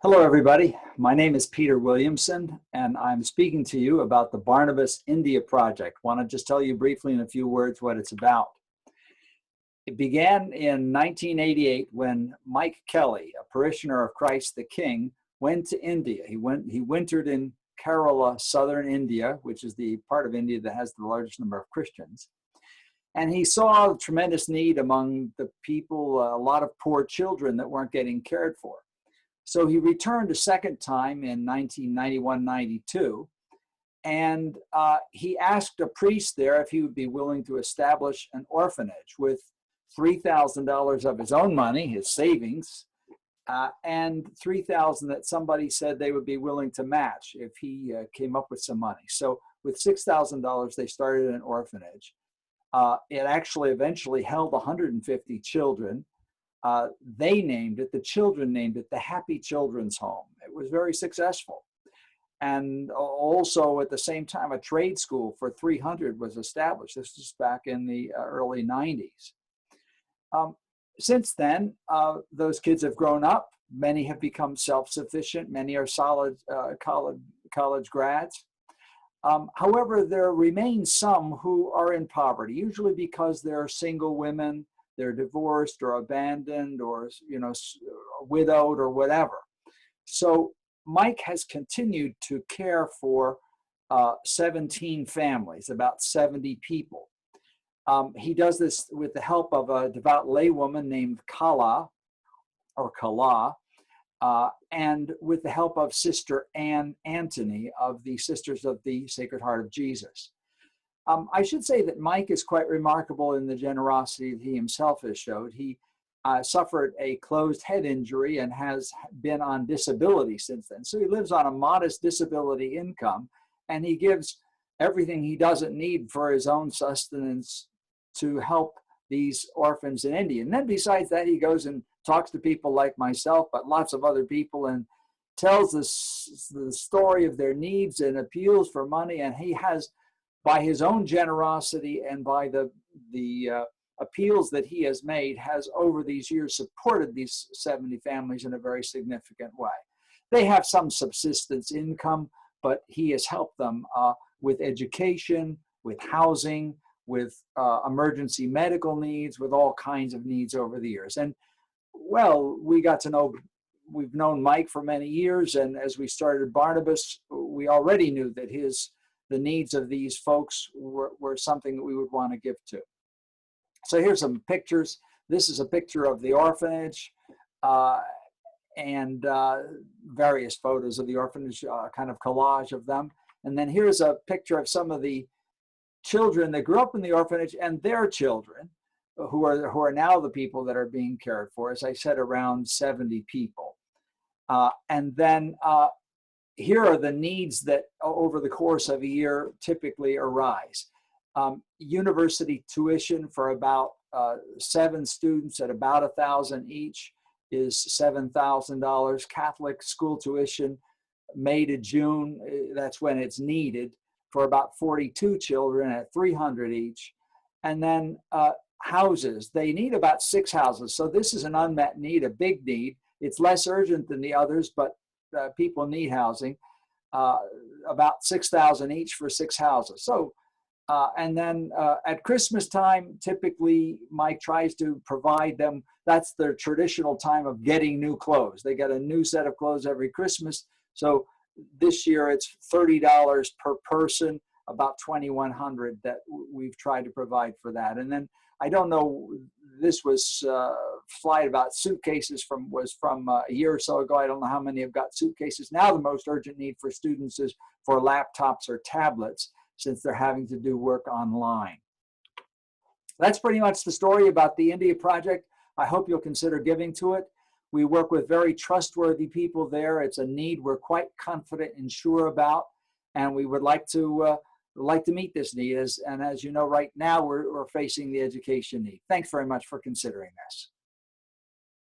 Hello, everybody. My name is Peter Williamson, and I'm speaking to you about the Barnabas India Project. Want to just tell you briefly in a few words what it's about. It began in 1988 when Mike Kelly, a parishioner of Christ the King, went to India. He wintered in Kerala, southern India, which is the part of India that has the largest number of Christians. And he saw a tremendous need among the people, a lot of poor children that weren't getting cared for. So he returned a second time in 1991-92, and he asked a priest there if he would be willing to establish an orphanage with $3,000 of his own money, his savings, and $3,000 that somebody said they would be willing to match if he came up with some money. So with $6,000, they started an orphanage. It actually eventually held 150 children. They named it, the children named it, the Happy Children's Home. It was very successful. And also at the same time, a trade school for 300 was established. This was back in the early 90s. Since then, those kids have grown up. Many have become self-sufficient. Many are solid college grads. However, there remain some who are in poverty, usually because they're single women, they're divorced or abandoned or widowed or whatever. So Mike has continued to care for 17 families, about 70 people. He does this with the help of a devout laywoman named Kala, and with the help of Sister Ann Antony of the Sisters of the Sacred Heart of Jesus. I should say that Mike is quite remarkable in the generosity that he himself has showed. He suffered a closed head injury and has been on disability since then. So he lives on a modest disability income, and he gives everything he doesn't need for his own sustenance to help these orphans in India. And then besides that, he goes and talks to people like myself, but lots of other people, and tells the story of their needs and appeals for money. And he has, by his own generosity and by the appeals that he has made, has over these years supported these 70 families in a very significant way. They have some subsistence income, but he has helped them with education, with housing, with emergency medical needs, with all kinds of needs over the years. And well, we've known Mike for many years, and as we started Barnabas, we already knew that the needs of these folks were something that we would want to give to. So here's some pictures. This is a picture of the orphanage and various photos of the orphanage, kind of collage of them. And then here's a picture of some of the children that grew up in the orphanage and their children, who are now the people that are being cared for. As I said, around 70 people. And then here are the needs that over the course of a year typically arise. University tuition for about 7 students at about $1,000 each is $7,000. Catholic school tuition, May to June, that's when it's needed, for about 42 children at $300 each. And then houses, they need about 6 houses. So this is an unmet need, a big need. It's less urgent than the others, but people need housing. About 6,000 each for 6 houses. So, and then at Christmas time, typically Mike tries to provide them. That's their traditional time of getting new clothes. They get a new set of clothes every Christmas. So this year it's $30 per person, about $2,100 that we've tried to provide for that. And then I don't know, this was flight about suitcases was from a year or so ago. I don't know how many have got suitcases. Now the most urgent need for students is for laptops or tablets, since they're having to do work online. That's pretty much the story about the India Project. I hope you'll consider giving to it. We work with very trustworthy people there. It's a need we're quite confident and sure about, and we would like to meet this need. And as you know, right now we're facing the education need. Thanks very much for considering this.